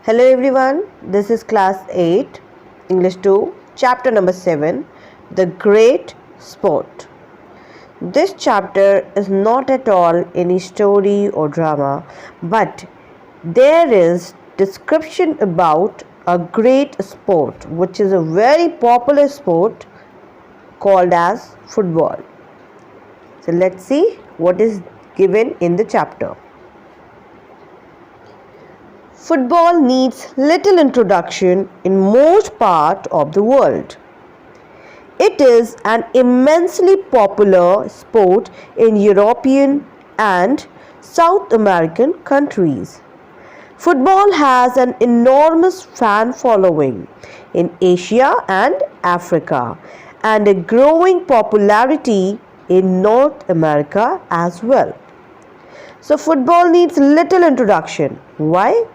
Hello everyone, this is class 8, English 2, chapter number 7, The Great Sport. This chapter is not at all any story or drama, but there is description about a great sport, which is a very popular sport called as football. So let's see what is given in the chapter. Football needs little introduction in most part of the world. It is an immensely popular sport in European and South American countries. Football has an enormous fan following in Asia and Africa and a growing popularity in North America as well. So football needs little introduction. Why?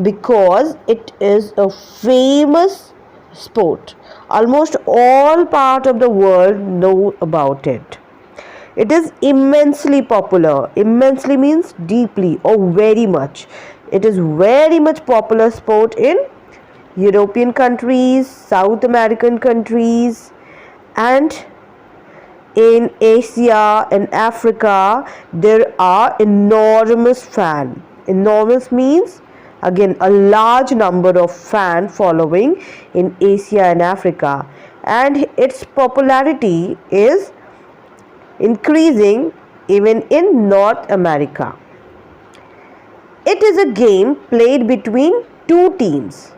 Because it is a famous sport. Almost all part of the world know about it. It is immensely popular. Immensely means deeply or very much. It is very much popular sport in European countries, South American countries, and in Asia and Africa. There are enormous fan. Enormous means again a large number of fan following in Asia and Africa, and its popularity is increasing even in North America. It is a game played between two teams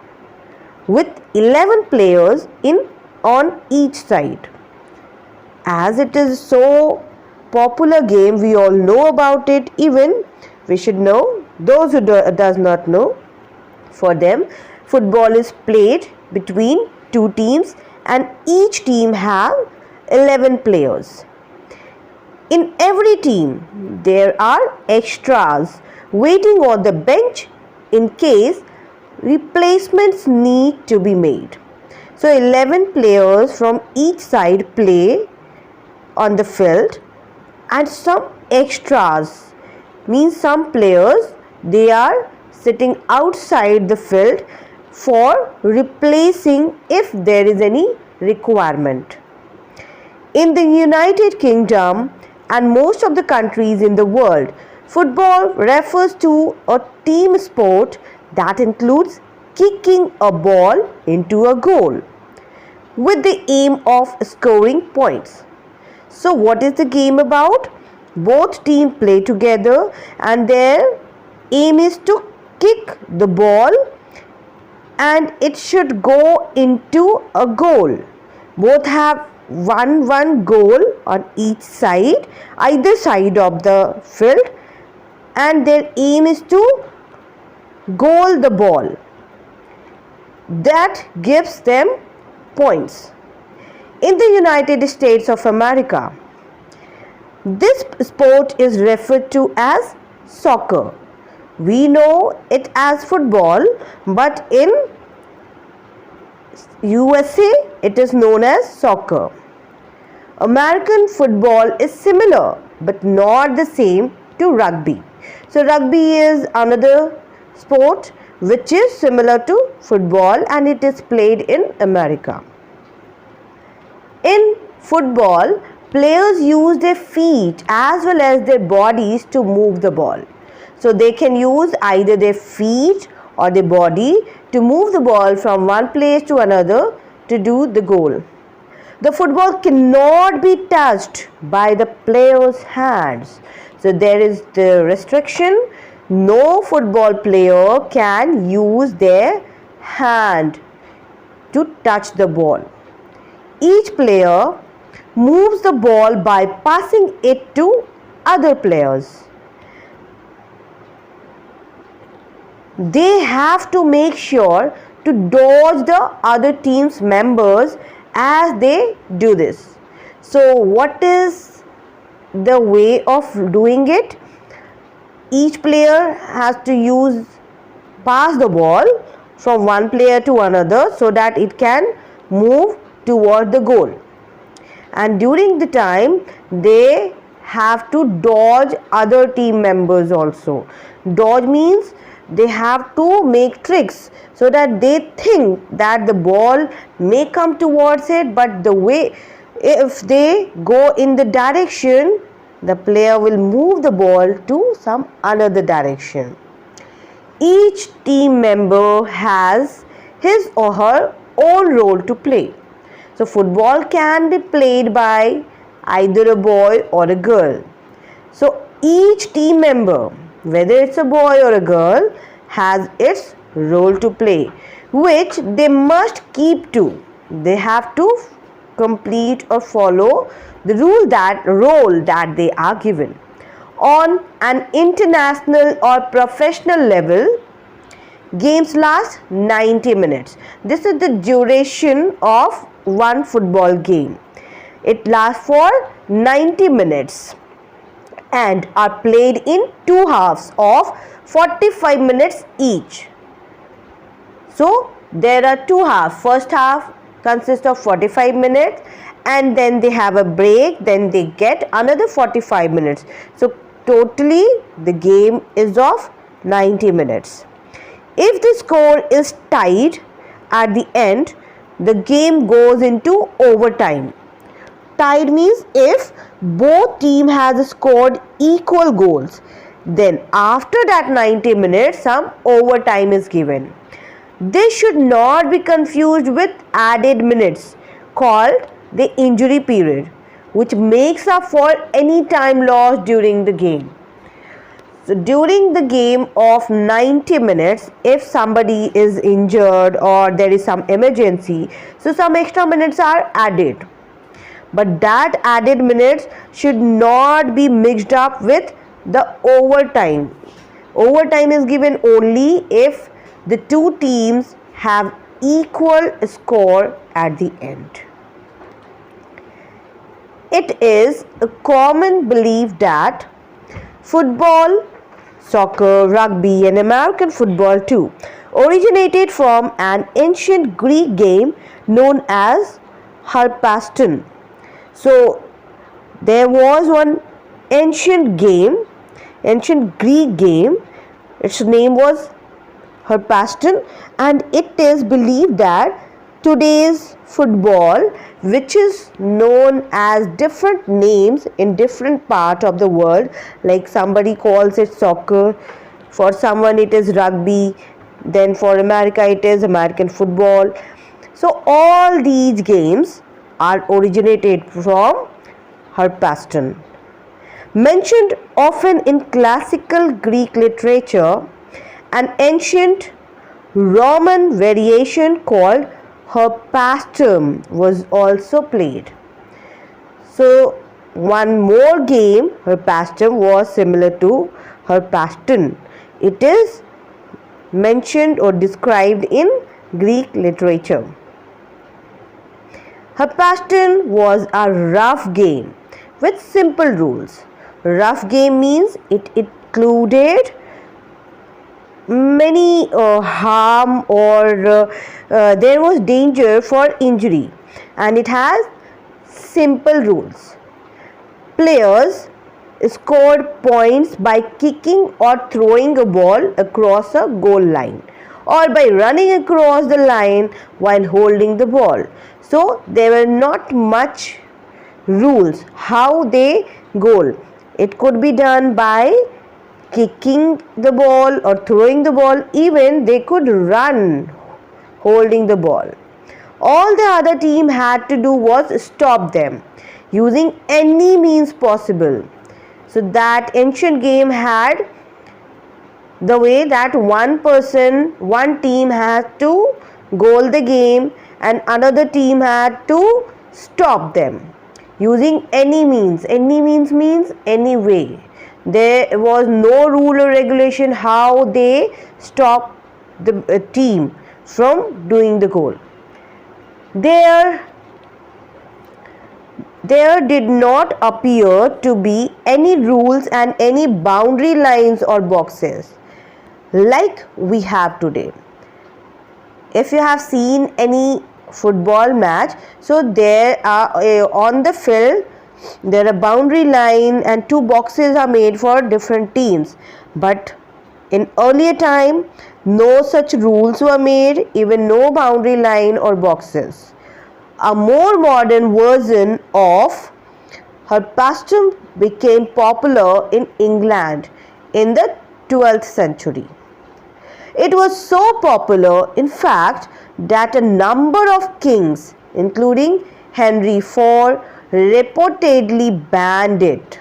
with 11 players on each side. As it is so popular game, we all know about it. Even we should know. Those who does not know, for them football is played between two teams and each team have 11 players. In every team there are extras waiting on the bench in case replacements need to be made. So 11 players from each side play on the field, and some extras means some players they are sitting outside the field for replacing if there is any requirement. In the United Kingdom and most of the countries in the world, football refers to a team sport that includes kicking a ball into a goal with the aim of scoring points. So what is the game about? Both teams play together and their aim is to kick the ball and it should go into a goal. Both have one goal on each side, either side of the field, and their aim is to goal the ball. That gives them points. In the United States of America, this sport is referred to as soccer. We know it as football, but in USA it is known as soccer. American football is similar but not the same to rugby. So rugby is another sport which is similar to football and it is played in America. In football, players use their feet as well as their bodies to move the ball. So they can use either their feet or their body to move the ball from one place to another to do the goal. The football cannot be touched by the player's hands. So there is the restriction. No football player can use their hand to touch the ball. Each player moves the ball by passing it to other players. They have to make sure to dodge the other team's members as they do this. So what is the way of doing it? Each player has to pass the ball from one player to another so that it can move toward the goal. And during the time they have to dodge other team members also. Dodge means they have to make tricks so that they think that the ball may come towards it, but the way if they go in the direction, the player will move the ball to some another direction. Each team member has his or her own role to play. So football can be played by either a boy or a girl. So each team member, whether it's a boy or a girl, has its role to play, which they must keep to. They have to complete or follow the role that they are given. On an international or professional level, games last 90 minutes. This is the duration of one football game. It lasts for 90 minutes and are played in two halves of 45 minutes each. So there are two halves. First half consists of 45 minutes and then they have a break, then they get another 45 minutes. So totally the game is of 90 minutes. If the score is tied at the end, the game goes into overtime. Tied means if both team has scored equal goals, then after that 90 minutes some overtime is given. This should not be confused with added minutes called the injury period, which makes up for any time lost during the game. So during the game of 90 minutes, if somebody is injured or there is some emergency, so some extra minutes are added. But that added minutes should not be mixed up with the overtime. Overtime is given only if the two teams have equal score at the end. It is a common belief that football, soccer, rugby and American football too originated from an ancient Greek game known as harpaston. So there was one ancient Greek game, its name was harpaston, and it is believed that today's football, which is known as different names in different parts of the world, like somebody calls it soccer, for someone it is rugby, then for America it is American football. So all these games are originated from harpaston. Mentioned often in classical Greek literature, an ancient Roman variation called harpastum was also played. So one more game, harpastum, was similar to harpaston. It is mentioned or described in Greek literature. Harpaston was a rough game with simple rules. Rough game means it included many harm or there was danger for injury, and it has simple rules. Players scored points by kicking or throwing a ball across a goal line or by running across the line while holding the ball. So there were not much rules how they goal. It could be done by kicking the ball or throwing the ball, even they could run holding the ball. All the other team had to do was stop them using any means possible. So that ancient game had the way that one team had to goal the game and another team had to stop them using any means. Any means means any way. There was no rule or regulation how they stop the team from doing the goal. There did not appear to be any rules and any boundary lines or boxes like we have today. If you have seen any football match, so there are on the field there are boundary line and two boxes are made for different teams, but In earlier time, no such rules were made, even no boundary line or boxes. A more modern version of her pastime became popular in England in the 12th century. It was so popular, in fact, that a number of kings, including Henry IV, reportedly banned it.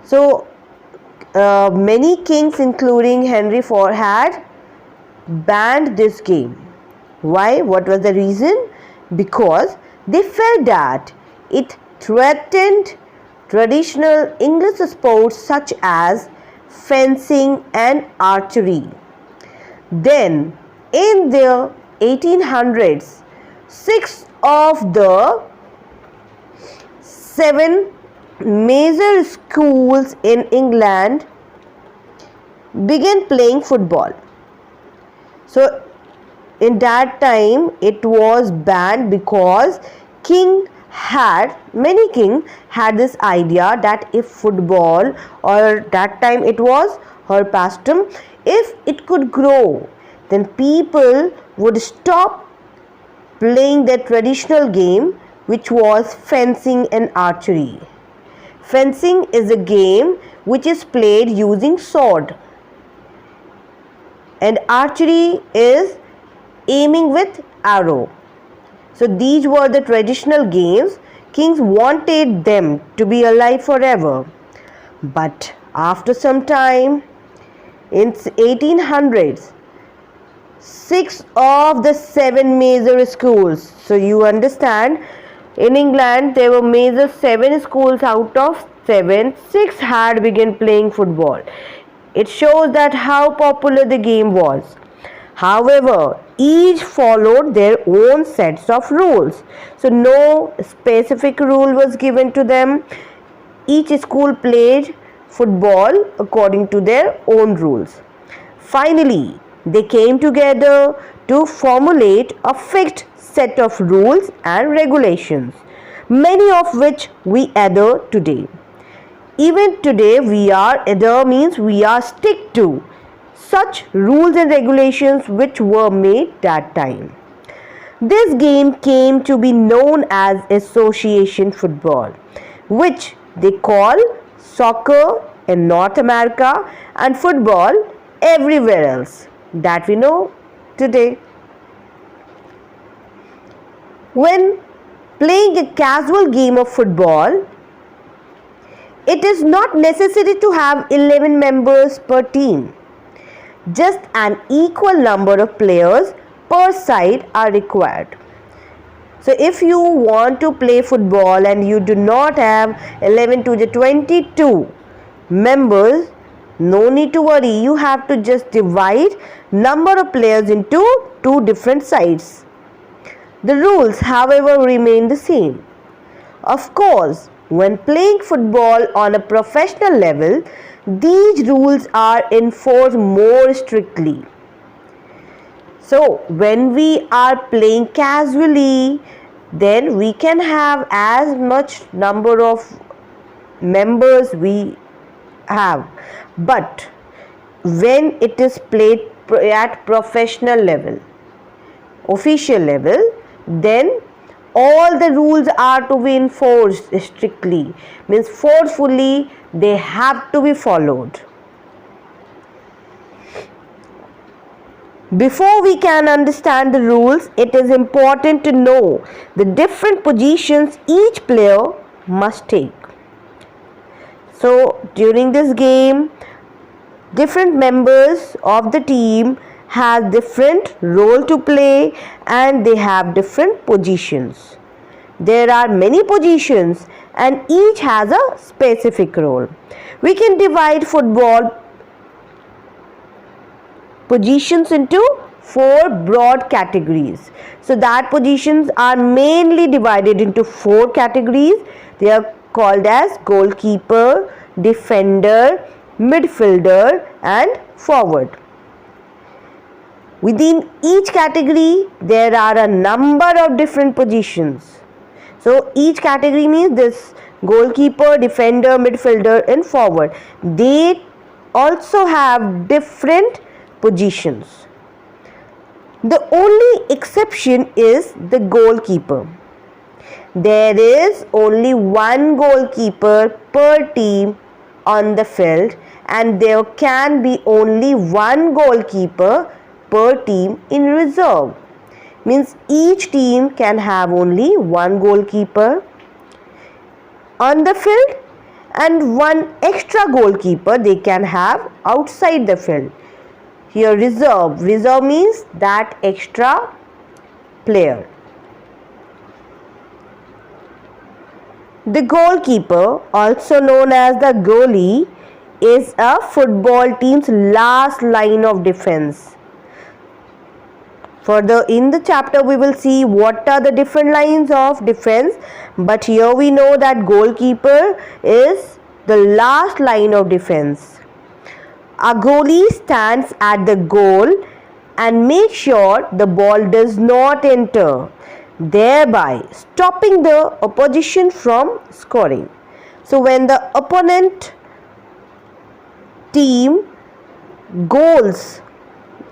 So, many kings, including Henry IV, had banned this game. Why? What was the reason? Because they felt that it threatened traditional English sports such as fencing and archery. Then, in the 1800s, 6 of the 7 major schools in England began playing football. So, in that time, it was banned because many kings had this idea that if football, or that time it was her pastime, if it could grow, then people would stop playing their traditional game, which was fencing and archery. Fencing is a game which is played using sword, and archery is aiming with arrow. So these were the traditional games. Kings wanted them to be alive forever. But after some time, in 1800s, 6 of the 7 major schools, so you understand, in England there were major 7 schools out of 7, 6 had begun playing football. It shows that how popular the game was. However, each followed their own sets of rules. So no specific rule was given to them. Each school played football according to their own rules. Finally, they came together to formulate a fixed set of rules and regulations, many of which we adhere today. Even today, we are stick to such rules and regulations which were made that time. This game came to be known as association football, which they call soccer in North America and football everywhere else that we know today. When playing a casual game of football, it is not necessary to have 11 members per team. Just an equal number of players per side are required. So if you want to play football and you do not have 11 to the 22 members, no need to worry. You have to just divide number of players into 2 different sides. The rules, however, remain the same. Of course, when playing football on a professional level, these rules are enforced more strictly. So, when we are playing casually, then we can have as much number of members we have. But when it is played at professional level, official level, then all the rules are to be enforced strictly, means forcefully they have to be followed. Before we can understand the rules, it is important to know the different positions each player must take. So during this game, different members of the team have different role to play and they have different positions. There are many positions and each has a specific role. We can divide football positions into 4 broad categories. So that positions are mainly divided into 4 categories. They are called as goalkeeper, defender, midfielder and forward. Within each category, there are a number of different positions. So each category means this goalkeeper, defender, midfielder and forward. They also have different positions. The only exception is the goalkeeper. There is only one goalkeeper per team on the field, and there can be only one goalkeeper per team in reserve. Means each team can have only one goalkeeper on the field and one extra goalkeeper they can have outside the field. Here reserve means that extra player. The goalkeeper, also known as the goalie, is a football team's last line of defense. Further in the chapter we will see what are the different lines of defense, but here we know that goalkeeper is the last line of defense. A goalie stands at the goal and makes sure the ball does not enter, thereby stopping the opposition from scoring. So when the opponent team goals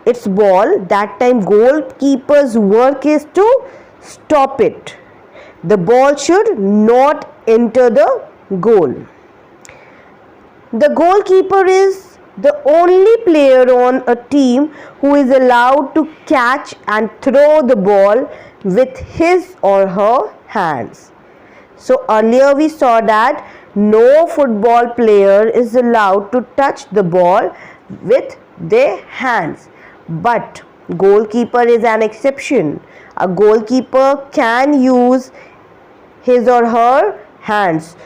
its ball, that time goalkeeper's work is to stop it. The ball should not enter the goal. The goalkeeper is the only player on a team who is allowed to catch and throw the ball with his or her hands. So earlier we saw that no football player is allowed to touch the ball with their hands, but goalkeeper is an exception. A goalkeeper can use his or her hands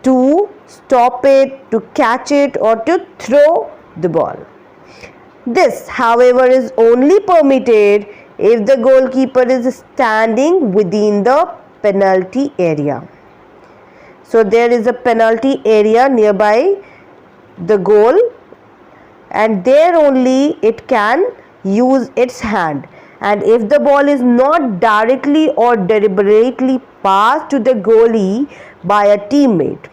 to stop it, to catch it, or to throw the ball. This, however, is only permitted if the goalkeeper is standing within the penalty area. So there is a penalty area nearby the goal, and there only it can use its hand. And if the ball is not directly or deliberately passed to the goalie by a teammate,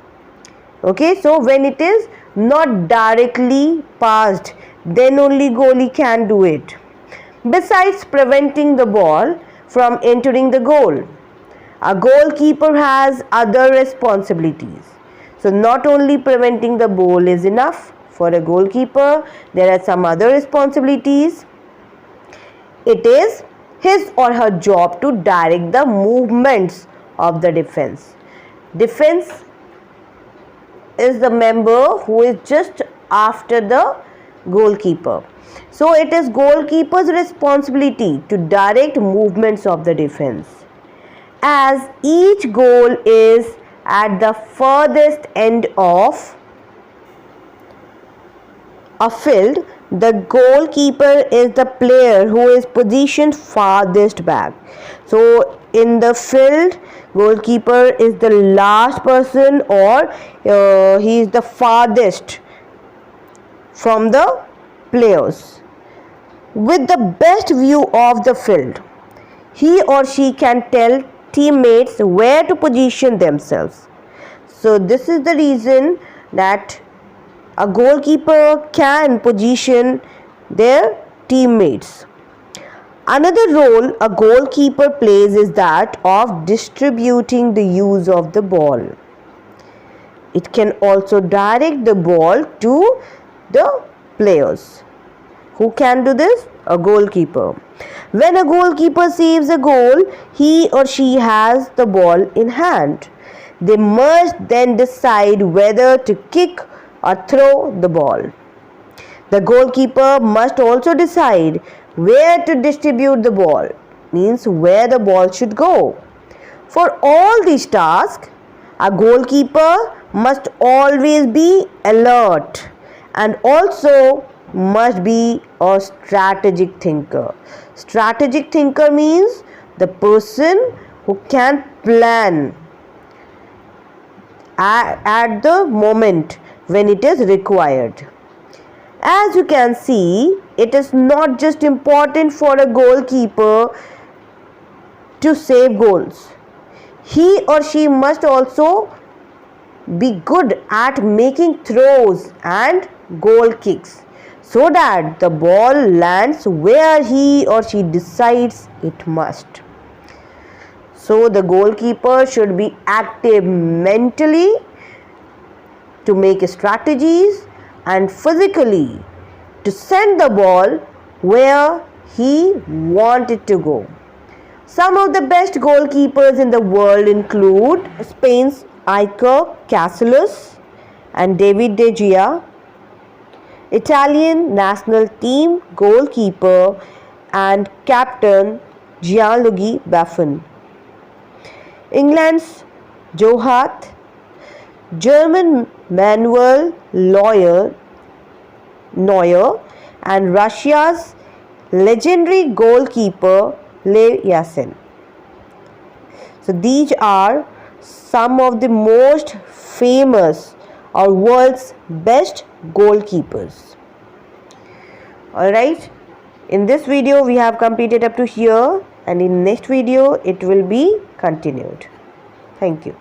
okay, so when it is not directly passed, then only goalie can do it. Besides preventing the ball from entering the goal, a goalkeeper has other responsibilities. So not only preventing the ball is enough for a goalkeeper, there are some other responsibilities. It is his or her job to direct the movements of the defense. Defense is the member who is just after the goalkeeper. So it is goalkeeper's responsibility to direct movements of the defense. As each goal is at the furthest end of a field, the goalkeeper is the player who is positioned farthest back. So in the field, goalkeeper is the last person, or he is the farthest from the players. With the best view of the field, he or she can tell teammates where to position themselves. So this is the reason that a goalkeeper can position their teammates. Another role a goalkeeper plays is that of distributing the use of the ball. It can also direct the ball to the players. Who can do this? A goalkeeper. When a goalkeeper saves a goal, he or she has the ball in hand. They must then decide whether to kick or throw the ball. The goalkeeper must also decide where to distribute the ball, means where the ball should go. For all these tasks, a goalkeeper must always be alert and also must be a strategic thinker. Strategic thinker means the person who can plan at the moment when it is required. As you can see, it is not just important for a goalkeeper to save goals. He or she must also be good at making throws and goal kicks so that the ball lands where he or she decides it must. So the goalkeeper should be active mentally to make strategies and physically to send the ball where he wants it to go. Some of the best goalkeepers in the world include Spain's Iker Casillas and David De Gea, Italian national team goalkeeper and captain Gianluigi Buffon, England's Joe Hart, German Manuel Neuer, and Russia's legendary goalkeeper Lev Yashin. So these are some of the most famous or world's best goalkeepers. Alright, in this video we have completed up to here, and in next video it will be continued. Thank you.